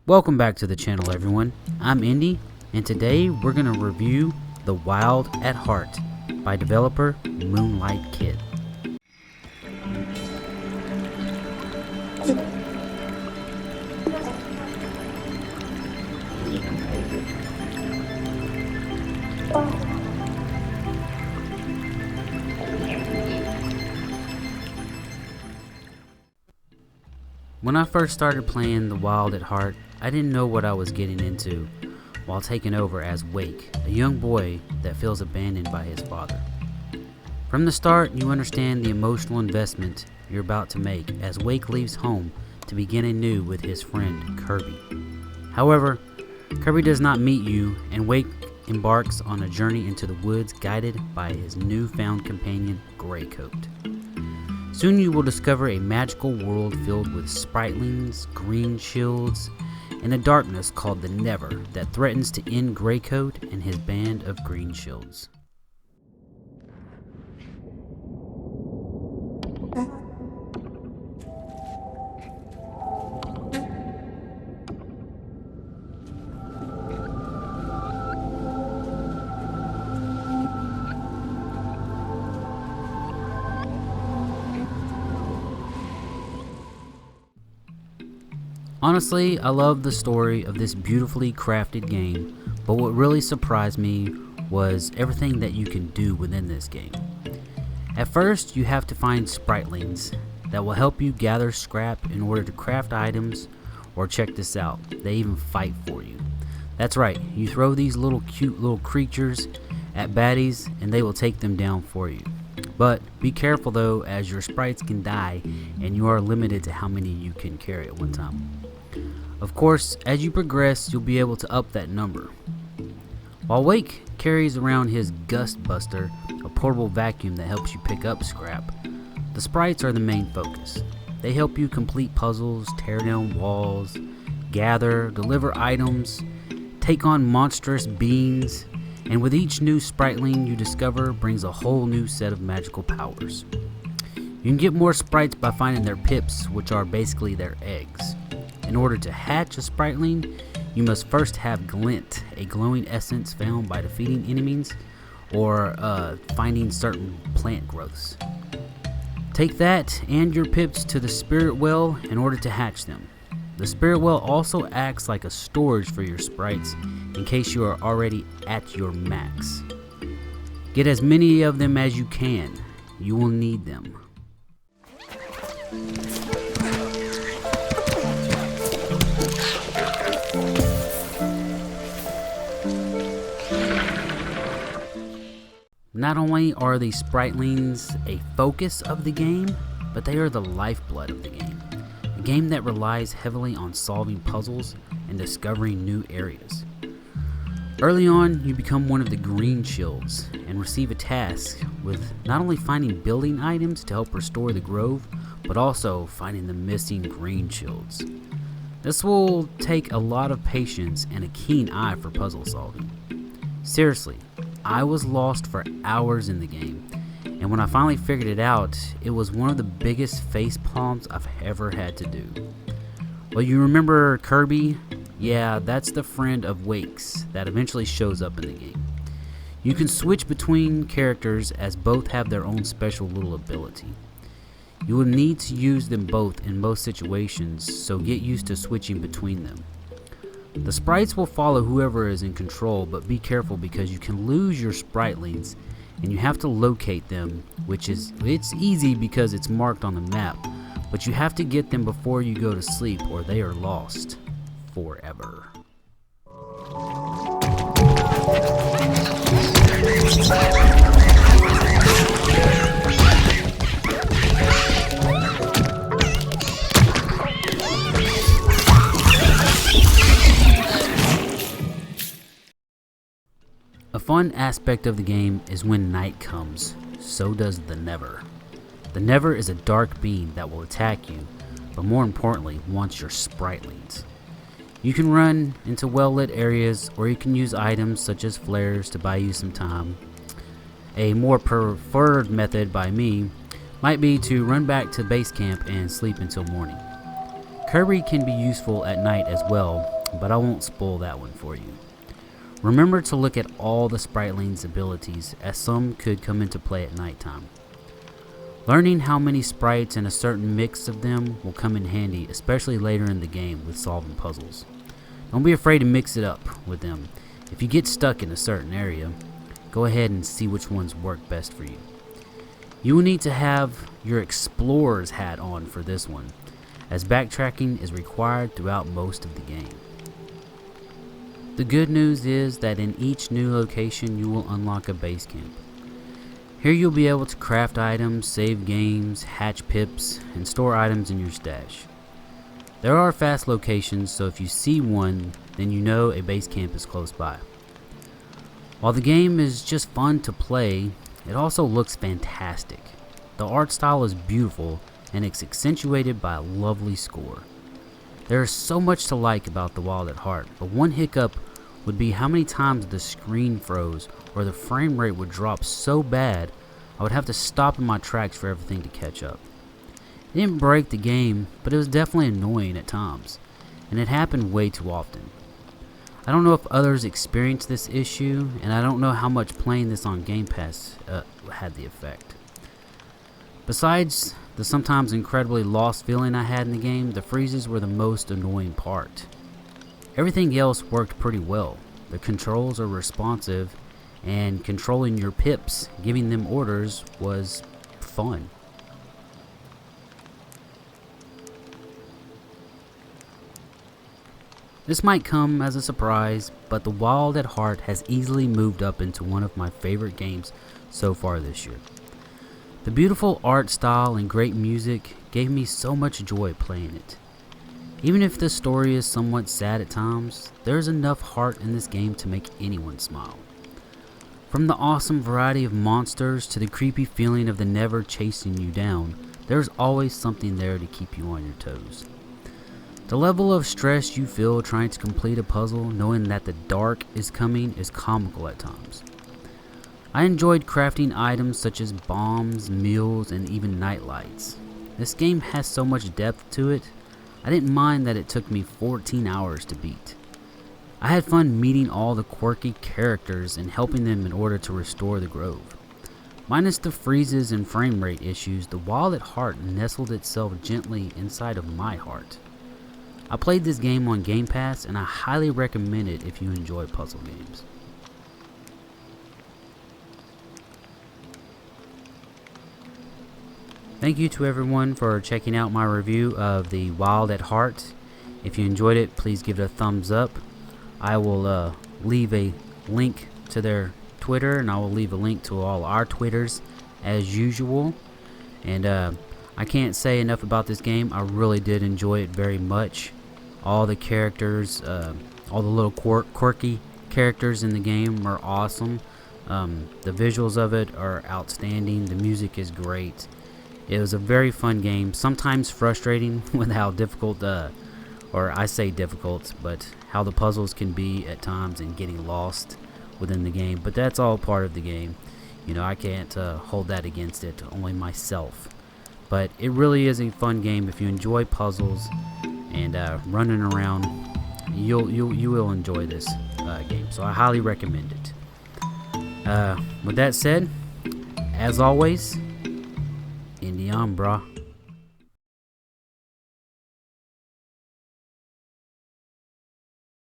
Welcome back to the channel, everyone. I'm Indy, and today we're going to review The Wild at Heart by developer Moonlight Kid. When I first started playing The Wild at Heart, I didn't know what I was getting into while taking over as Wake, a young boy that feels abandoned by his father. From the start, you understand the emotional investment you're about to make as Wake leaves home to begin anew with his friend Kirby. However, Kirby does not meet you, and Wake embarks on a journey into the woods guided by his newfound companion Greycoat. Soon you will discover a magical world filled with Spritelings, green shields, and a darkness called the Never that threatens to end Greycoat and his band of green shields. Honestly, I love the story of this beautifully crafted game, but what really surprised me was everything that you can do within this game. At first, you have to find Spritelings that will help you gather scrap in order to craft items, or check this out, they even fight for you. That's right, you throw these cute little creatures at baddies and they will take them down for you. But be careful though, as your sprites can die and you are limited to how many you can carry at one time. Of course, as you progress, you'll be able to up that number. While Wake carries around his Gust Buster, a portable vacuum that helps you pick up scrap, the sprites are the main focus. They help you complete puzzles, tear down walls, gather, deliver items, take on monstrous beings, and with each new Spriteling you discover brings a whole new set of magical powers. You can get more sprites by finding their pips, which are basically their eggs. In order to hatch a Spriteling, you must first have Glint, a glowing essence found by defeating enemies or finding certain plant growths. Take that and your pips to the Spirit Well in order to hatch them. The Spirit Well also acts like a storage for your sprites in case you are already at your max. Get as many of them as you can. You will need them. Not only are the Spritelings a focus of the game, but they are the lifeblood of the game. A game that relies heavily on solving puzzles and discovering new areas. Early on, you become one of the green shields and receive a task with not only finding building items to help restore the grove, but also finding the missing green shields. This will take a lot of patience and a keen eye for puzzle solving. Seriously, I was lost for hours in the game, and when I finally figured it out, it was one of the biggest face palms I've ever had to do. Well, you remember Kirby? Yeah, that's the friend of Wake's that eventually shows up in the game. You can switch between characters as both have their own special little ability. You will need to use them both in most situations, so get used to switching between them. The sprites will follow whoever is in control, but be careful because you can lose your Spritelings and you have to locate them, it's easy because it's marked on the map, but you have to get them before you go to sleep or they are lost forever. A fun aspect of the game is when night comes, so does the Never. The Never is a dark being that will attack you, but more importantly, wants your Spritelings. You can run into well-lit areas, or you can use items such as flares to buy you some time. A more preferred method by me might be to run back to base camp and sleep until morning. Kirby can be useful at night as well, but I won't spoil that one for you. Remember to look at all the Spritelings' abilities, as some could come into play at nighttime. Learning how many sprites and a certain mix of them will come in handy, especially later in the game with solving puzzles. Don't be afraid to mix it up with them. If you get stuck in a certain area, go ahead and see which ones work best for you. You will need to have your explorer's hat on for this one, as backtracking is required throughout most of the game. The good news is that in each new location you will unlock a base camp. Here you'll be able to craft items, save games, hatch pips, and store items in your stash. There are fast locations, so if you see one, then you know a base camp is close by. While the game is just fun to play, it also looks fantastic. The art style is beautiful, and it's accentuated by a lovely score. There is so much to like about The Wild at Heart, but one hiccup would be how many times the screen froze or the frame rate would drop so bad I would have to stop in my tracks for everything to catch up. It didn't break the game, but it was definitely annoying at times, and it happened way too often. I don't know if others experienced this issue, and I don't know how much playing this on Game Pass had the effect. Besides the sometimes incredibly lost feeling I had in the game, the freezes were the most annoying part. Everything else worked pretty well. The controls are responsive, and controlling your pips, giving them orders, was fun. This might come as a surprise, but The Wild at Heart has easily moved up into one of my favorite games so far this year. The beautiful art style and great music gave me so much joy playing it. Even if the story is somewhat sad at times, there is enough heart in this game to make anyone smile. From the awesome variety of monsters to the creepy feeling of the never chasing you down, there's always something there to keep you on your toes. The level of stress you feel trying to complete a puzzle knowing that the dark is coming is comical at times. I enjoyed crafting items such as bombs, meals, and even night lights. This game has so much depth to it, I didn't mind that it took me 14 hours to beat. I had fun meeting all the quirky characters and helping them in order to restore the grove. Minus the freezes and frame rate issues, The Wild at Heart nestled itself gently inside of my heart. I played this game on Game Pass, and I highly recommend it if you enjoy puzzle games. Thank you to everyone for checking out my review of The Wild at Heart. If you enjoyed it, please give it a thumbs up. I will leave a link to their Twitter, and I will leave a link to all our Twitters as usual. And I can't say enough about this game. I really did enjoy it very much. All the characters, all the little quirky characters in the game are awesome. The visuals of it are outstanding. The music is great. It was a very fun game, sometimes frustrating with how difficult, or I say difficult, but how the puzzles can be at times and getting lost within the game. But that's all part of the game. You know, I can't hold that against it, only myself. But it really is a fun game. If you enjoy puzzles and running around, you will enjoy this game. So I highly recommend it. With that said, as always, Indian, brah.